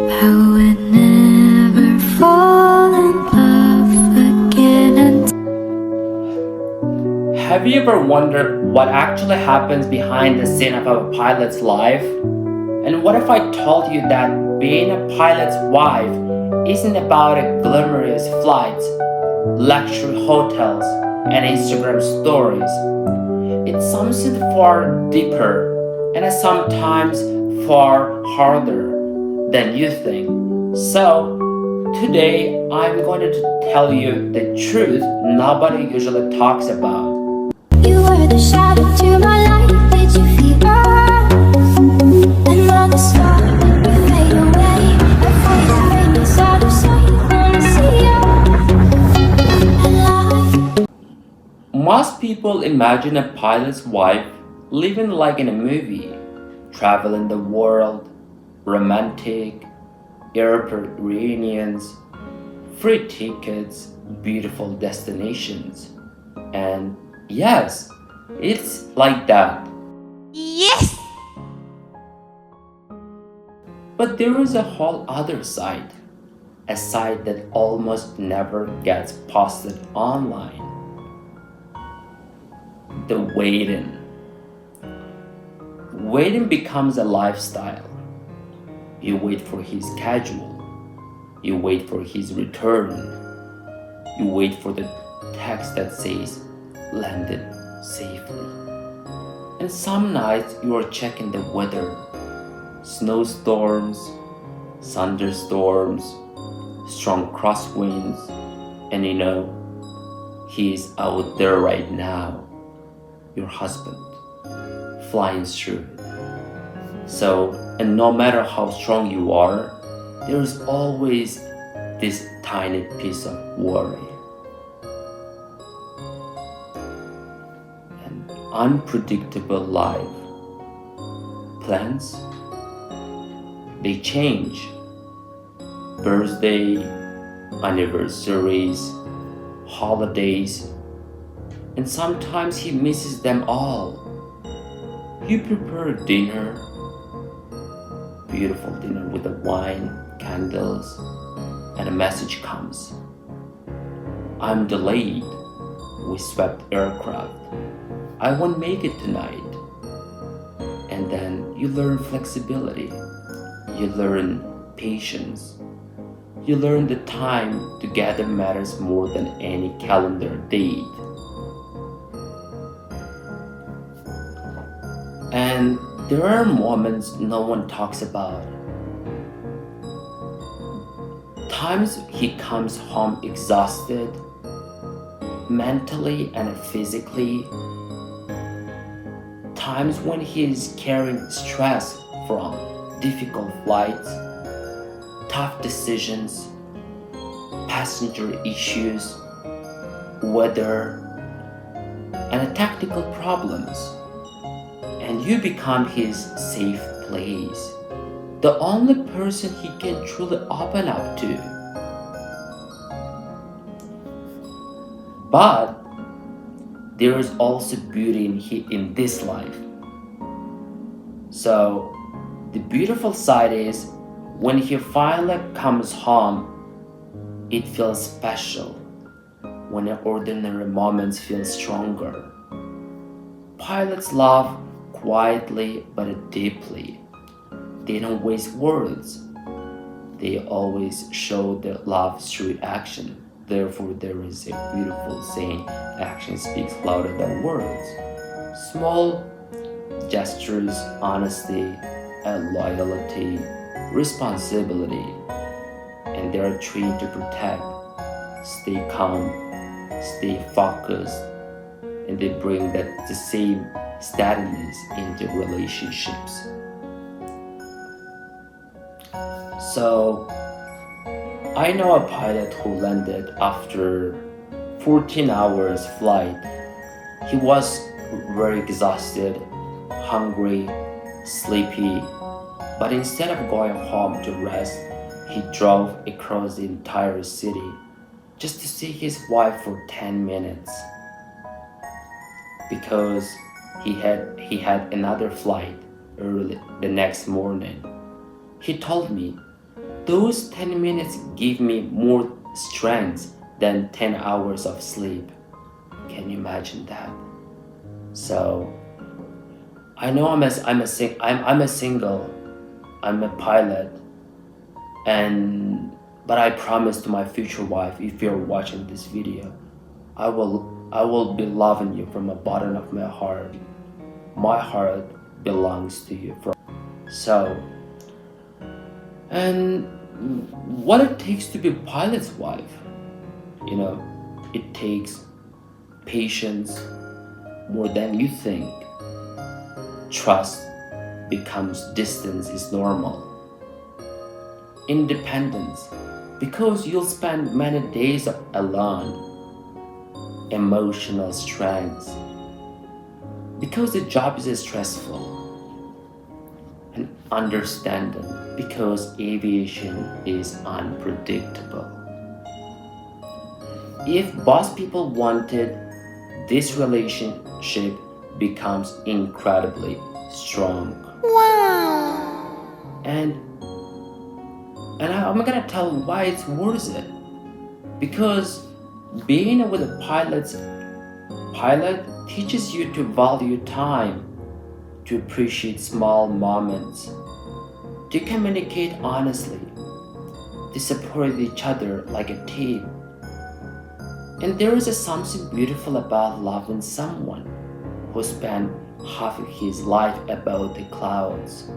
I would never fall in love again. Have you ever wondered what actually happens behind the scene of a pilot's life? And what if I told you that being a pilot's wife isn't about a glamorous flights, luxury hotels, and Instagram stories? It's something far deeper and sometimes far harder than you think. So, today I'm going to tell you the truth nobody usually talks about. You were the shadow to my light. Did you feel us? Another star, you fade away. I find the rain inside of sight. Wanna see you alive. Most people imagine a pilot's wife living like in a movie, traveling the world, romantic, airport reunions, free tickets, beautiful destinations. And yes, it's like that. Yes! But there is a whole other side, a side that almost never gets posted online. The waiting. Waiting becomes a lifestyle. You wait for his schedule. You wait for his return. You wait for the text that says, landed safely. And some nights you are checking the weather. Snowstorms, thunderstorms, strong crosswinds, and you know, he's out there right now, your husband, flying through it. So, and no matter how strong you are, there's always this tiny piece of worry. An unpredictable life. Plans, they change. Birthday, anniversaries, holidays, and sometimes he misses them all. You prepare dinner, beautiful dinner with the wine, candles, and a message comes. I'm delayed. We swept aircraft. I won't make it tonight. And then you learn flexibility. You learn patience. You learn the time together matters more than any calendar date. And there are moments no one talks about. Times he comes home exhausted, mentally and physically. Times when he is carrying stress from difficult flights, tough decisions, passenger issues, weather, and tactical problems. And you become his safe place, the only person he can truly open up to. But there is also beauty in this life. So the beautiful side is when he finally comes home, it feels special. When ordinary moments feel stronger. Pilots love quietly but deeply. They don't waste words. They always show their love through action. Therefore, there is a beautiful saying, action speaks louder than words. Small gestures, honesty, and loyalty, responsibility, and they are trained to protect, stay calm, stay focused, and they bring the same steadiness into relationships. So, I know a pilot who landed after 14 hours flight. He was very exhausted, hungry, sleepy, but instead of going home to rest, he drove across the entire city just to see his wife for 10 minutes because he had another flight early the next morning. He told me, Those 10 minutes give me more strength than 10 hours of sleep. Can you imagine that? So I know I'm a single, I'm a pilot, and but I promise to my future wife, if you're watching this video, I will be loving you from the bottom of my heart. My heart belongs to you. So, and what it takes to be a pilot's wife, you know, it takes patience more than you think. Trust becomes distance is normal. Independence, because you'll spend many days alone. Emotional strength, because the job is stressful. And understanding, because aviation is unpredictable. If boss people wanted, this relationship becomes incredibly strong. Wow. And I'm gonna tell why it's worth it. Because being with a pilot teaches you to value time, to appreciate small moments, to communicate honestly, to support each other like a team. And there is something beautiful about loving someone who spent half of his life above the clouds,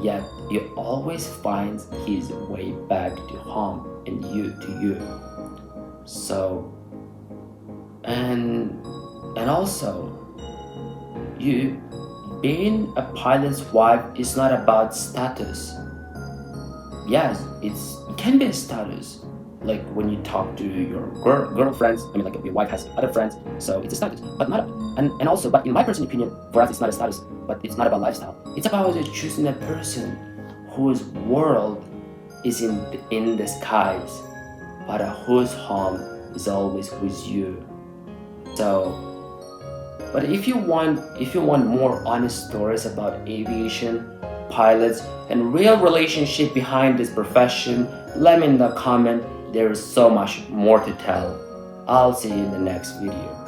yet he always finds his way back to home and you to you. So, and also, you being a pilot's wife is not about status. Yes, it can be a status, like when you talk to your girlfriends. I mean, like if your wife has other friends, so it's a status, but not. And also, but in my personal opinion, for us, it's not a status, but it's not about lifestyle. It's about choosing a person whose world is in the skies, but whose home is always with you. So, but if you want more honest stories about aviation, pilots, and real relationship behind this profession, let me in the comment. There is so much more to tell. I'll see you in the next video.